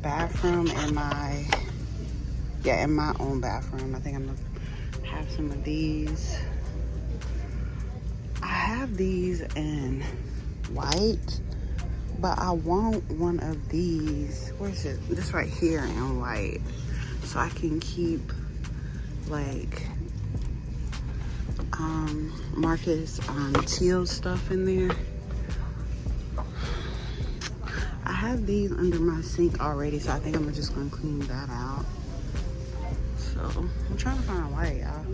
bathroom in my own bathroom. I think I'm gonna have some of these. I have these in white, but I want one of these. Where's it? This right here in white, so I can keep like Marcus teal stuff in there. I have these under my sink already, so I think I'm just gonna clean that out. So I'm trying to find a white, y'all.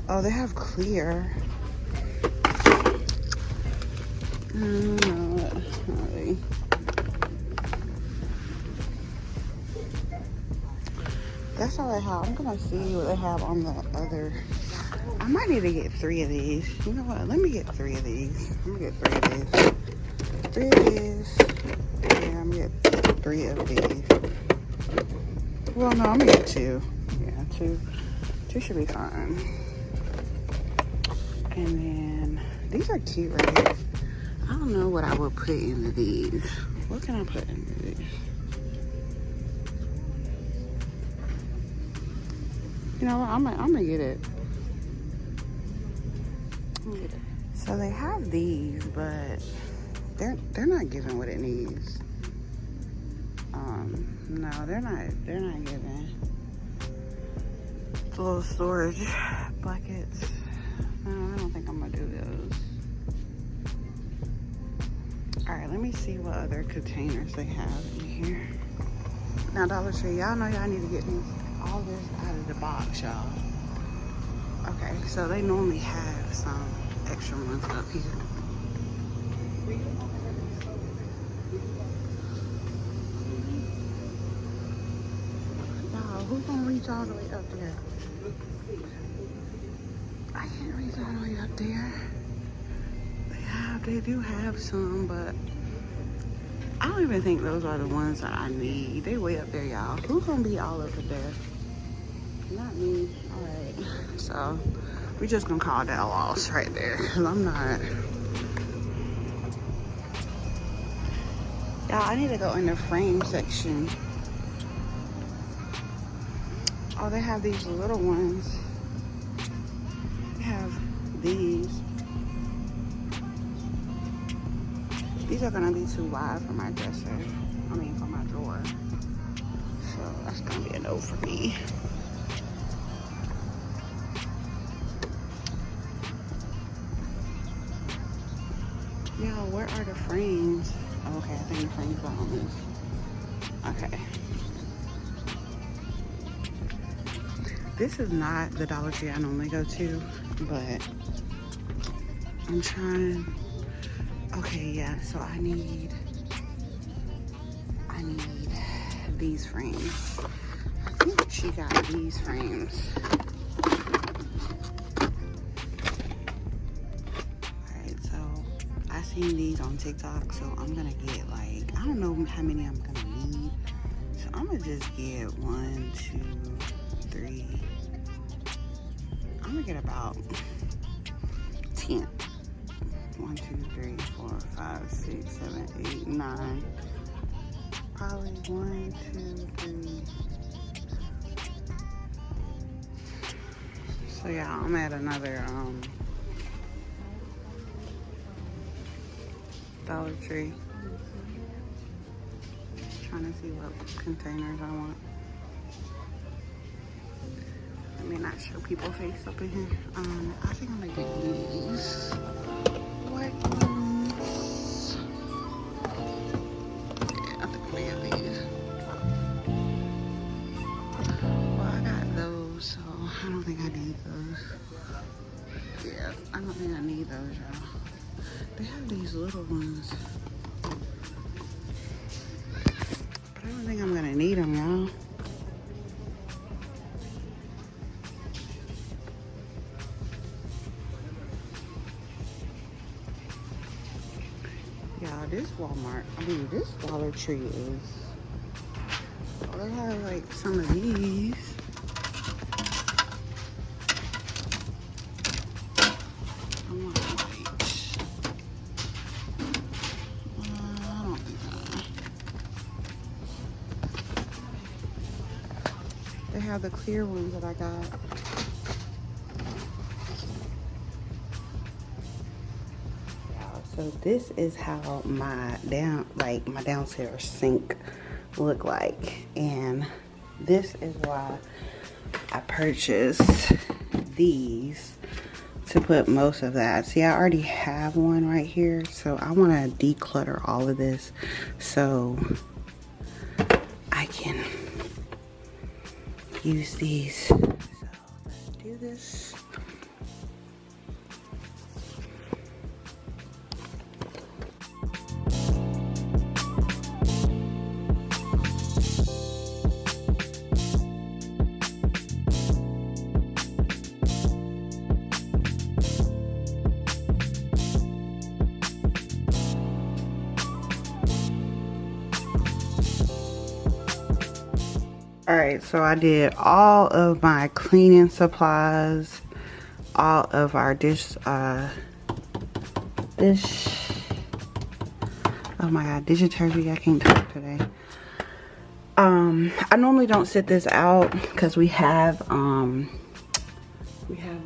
Oh, they have clear. No, that's all they have. I'm gonna see what they have on the other. I might need to get 3 of these. You know what? Let me get 3 of these. I'm gonna get 3 of these. 3 of these. Yeah, I'm gonna get 3 of these. Well, no, I'm gonna get 2. Yeah, 2. 2 should be fine. And then these are cute right here. I don't know what I would put into these. What can I put into these? You know what? I'm gonna get it. So they have these, but they're not giving what it needs. No, they're not giving. The little storage buckets. No, I don't think I'm gonna do those. All right, let me see what other containers they have in here. Now, Dollar Tree, y'all know y'all need to get me all this out of the box, y'all. Okay, so they normally have some extra ones up here. Y'all, who's gonna reach all the way up there? I can't reach all the way up there. They do have some, but I don't even think those are the ones that I need. They way up there, y'all. Who's gonna be all up there? Not me. All right. So we just gonna call that a loss right there, cause I'm not. Y'all, I need to go in the frame section. Oh, they have these little ones. They have these. These are gonna be too wide for my dresser. I mean, for my drawer. So that's gonna be a no for me. Yo, where are the frames? Oh, okay, I think the frames are on this. Okay. This is not the Dollar Tree I normally go to, but I'm trying. Okay, yeah, so I need these frames. I think she got these frames. Alright, so I seen these on TikTok, so I'm gonna get like, I don't know how many I'm gonna need. So I'm gonna just get 1, 2, 3. I'm gonna get about 10. 1, 2, 3, 4, 5, 6, 7, 8, 9. Probably 1, 2, 3. So yeah, I'm at another Dollar Tree. Trying to see what containers I want. Let me not show people face up in here. I think I'm gonna get these. What ones? Yeah, I think I'm gonna get these. Well, I got those, so I don't think I need those. Yeah, I don't think I need those, y'all. They have these little ones. But I don't think I'm gonna need them, y'all. Y'all, this this Dollar Tree is, oh, they have like some of these. I want white. What have the clear ones that I got. So this is how my downstairs sink look like, and this is why I purchased these to put most of that. See, I already have one right here, so I want to declutter all of this so I can use these. So let's do this. Alright, so I did all of my cleaning supplies, all of our oh my god, dish detergent, I can't talk today. I normally don't sit this out because we have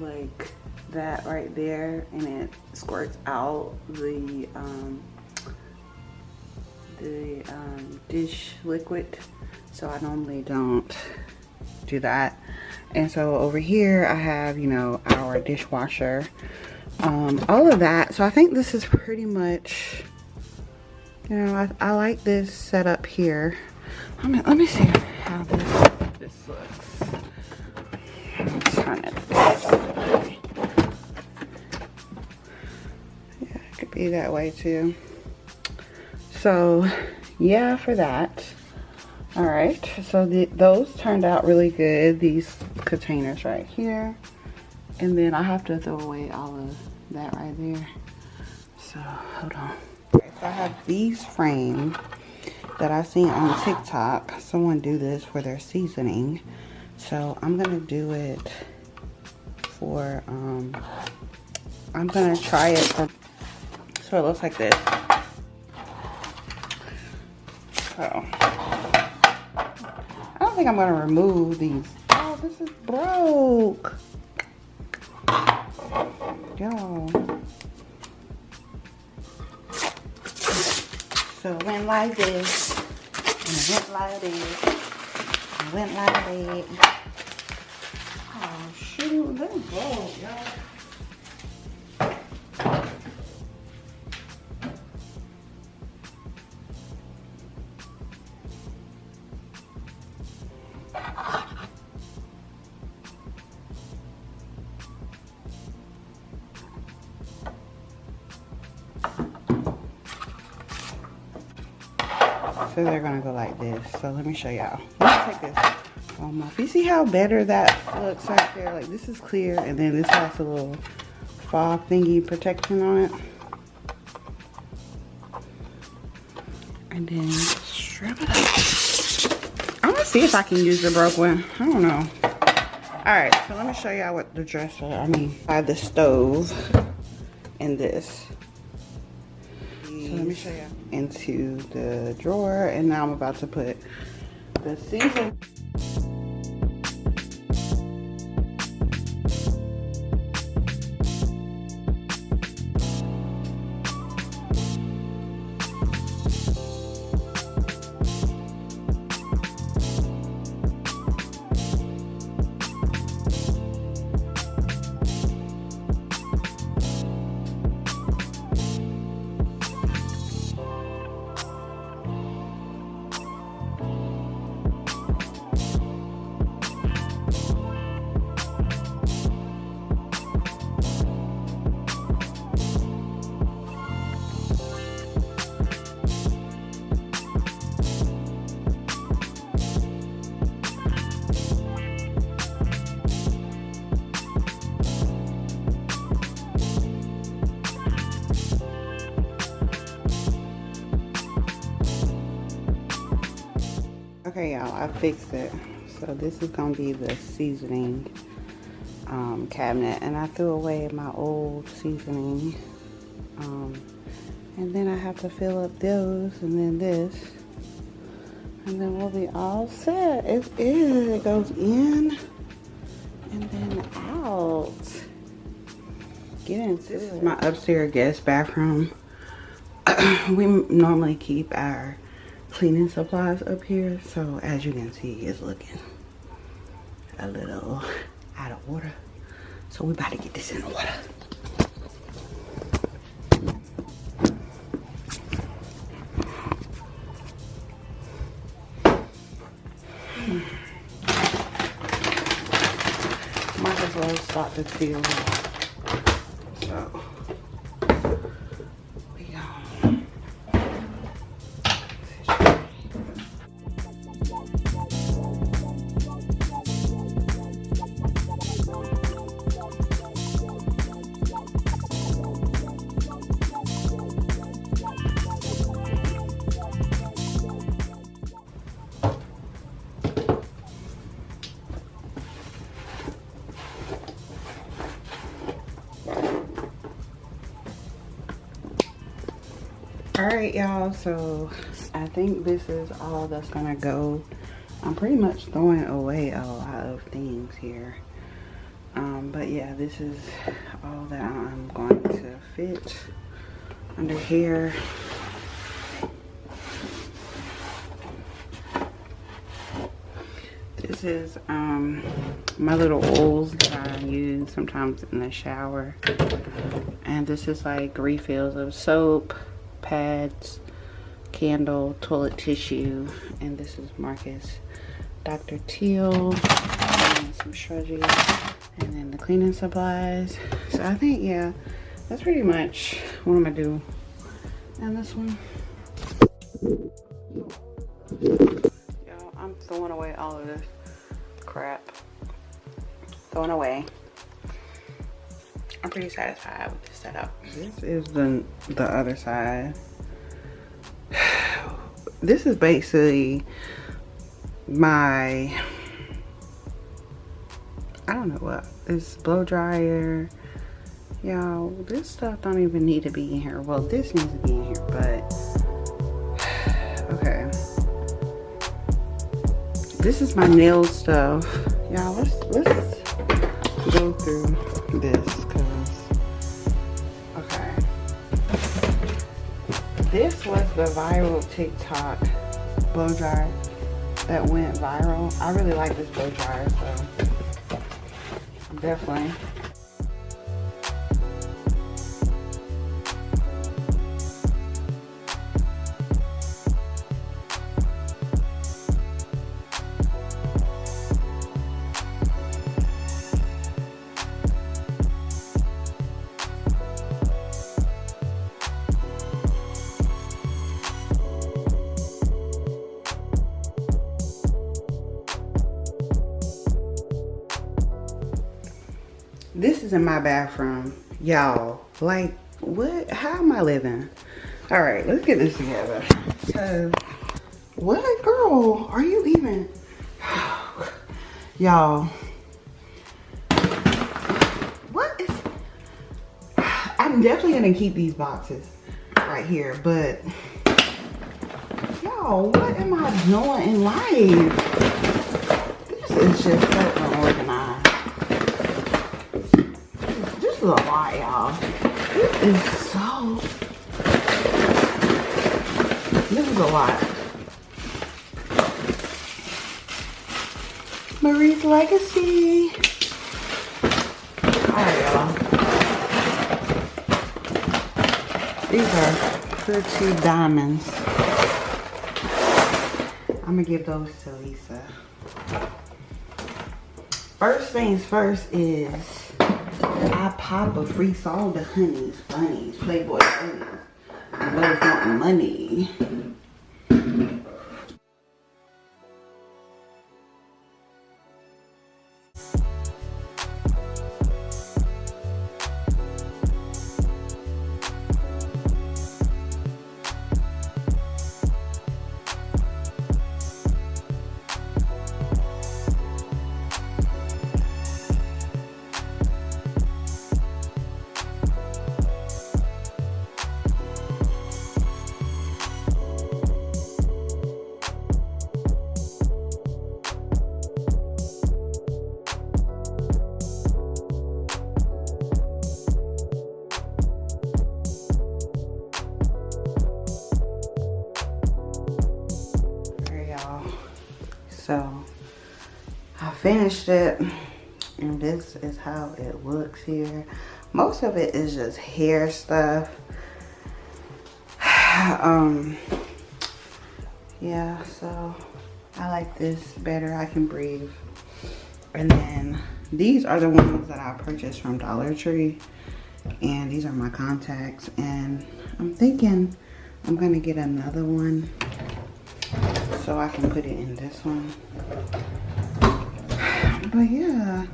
like that right there, and it squirts out the dish liquid. So I normally don't do that. And so over here I have, you know, our dishwasher, all of that. So I think this is pretty much, you know, I like this setup here. Let me see how this looks. Let's turn it this way. Yeah, it could be that way too. So yeah, for that. All right, so those turned out really good, these containers right here. And then I have to throw away all of that right there. So hold on. Okay, so I have these frames that I seen on TikTok. Someone do this for their seasoning. So I'm gonna do it for, I'm gonna try it for, so it looks like this. So I don't think I'm gonna remove these. Oh, this is broke. Y'all. So it went like this, and it went like this, and it went like that. Oh shoot, let me go, y'all. So they're gonna go like this. So let me show y'all. Let me take this off. You see how better that looks right there? Like this is clear, and then this has a little fog thingy protection on it. And then strip it up. I'm gonna see if I can use the broke one. I don't know. Alright, so let me show y'all what the dresser, I have the stove and this. So let me show you into the drawer, and now I'm about to put the season. Okay, y'all, I fixed it. So this is gonna be the seasoning cabinet, and I threw away my old seasoning, and then I have to fill up those, and then this. And then we'll be all set. It is. It goes in and then out. Get into this is my upstairs guest bathroom. We normally keep our cleaning supplies up here, so as you can see, it's looking a little out of order. So we about to get this in the water. Might as well start the field. So we go. Alright y'all, so I think this is all that's gonna go. I'm pretty much throwing away a lot of things here. But yeah, this is all that I'm going to fit under here. This is my little oils that I use sometimes in the shower. And this is like refills of soap, pads, candle, toilet tissue, and this is Marcus Dr. Teal, and some shrudges, and then the cleaning supplies. So I think, yeah, that's pretty much what I'm gonna do. And this one, y'all, I'm throwing away all of this crap. Throwing away. I'm pretty satisfied with this setup. This is the other side. This is basically my, I don't know what, it's blow dryer. Y'all, this stuff don't even need to be in here. Well, this needs to be in here, but okay. This is my nail stuff. Y'all, let's go through this, cause okay. This was the viral TikTok blow dryer that went viral. I really like this blow dryer, so definitely. This is in my bathroom, y'all. Like, what? How am I living? All right, let's get this together. Cause what, girl? Are you even? Y'all, what is? I'm definitely gonna keep these boxes right here, but y'all, what am I doing in life? This is just so unorganized. This is a lot, y'all. This is so. This is a lot. Marie's Legacy. Alright, y'all. These are pretty diamonds. I'm gonna give those to Lisa. First things first is I pop a free song to Honey's Bunnies, Playboy Bunnies. Those want money. So I finished it, and this is how it looks here. Most of it is just hair stuff. Yeah, so I like this better. I can breathe. And then these are the ones that I purchased from Dollar Tree, and these are my contacts, and I'm thinking I'm gonna get another one so I can put it in this one. But yeah,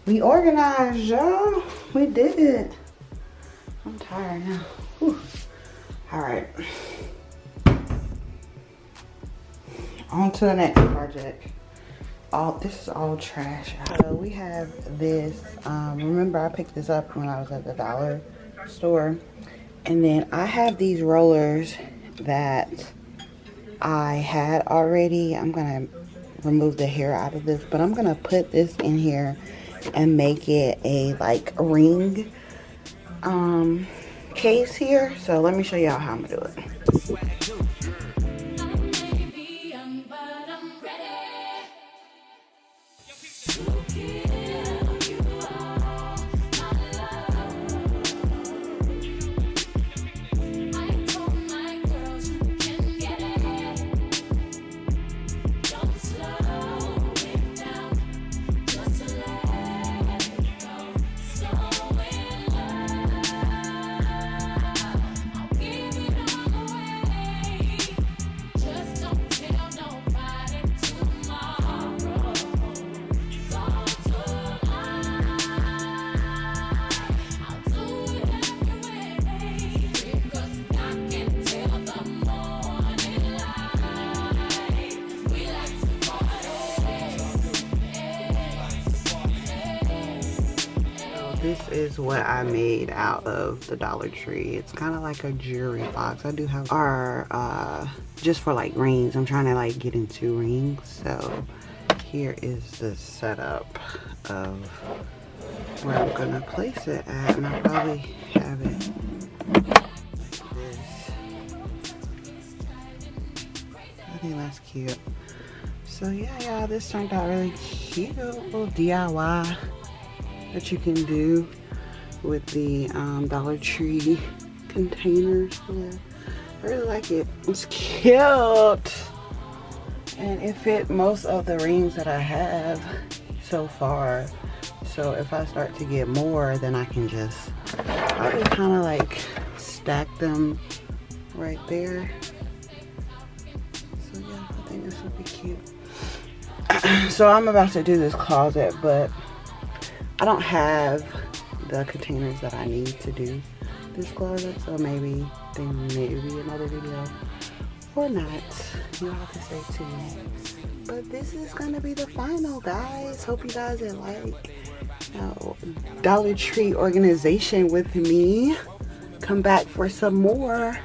we organized, y'all. We did it. I'm tired now. Whew. All right, on to the next project. This is all trash. So we have this. Remember, I picked this up when I was at the dollar store, and then I have these rollers that I had already. I'm gonna remove the hair out of this, but I'm gonna put this in here and make it a like ring case here. So let me show y'all how I'm gonna do it. This is what I made out of the Dollar Tree. It's kind of like a jewelry box. I do have our just for like rings. I'm trying to like get into rings. So here is the setup of where I'm gonna place it at, and I probably have it like this. I think that's cute. So yeah, y'all, this turned out really cute. Little DIY that you can do with the Dollar Tree containers. Yeah, I really like it. It's cute, and it fit most of the rings that I have so far. So if I start to get more, then I can just probably kind of like stack them right there. So yeah, I think this would be cute. So I'm about to do this closet, but I don't have the containers that I need to do this closet, so maybe there may be another video or not. You'll have to stay tuned. But this is gonna be the final, guys. Hope you guys are like Dollar Tree organization with me. Come back for some more.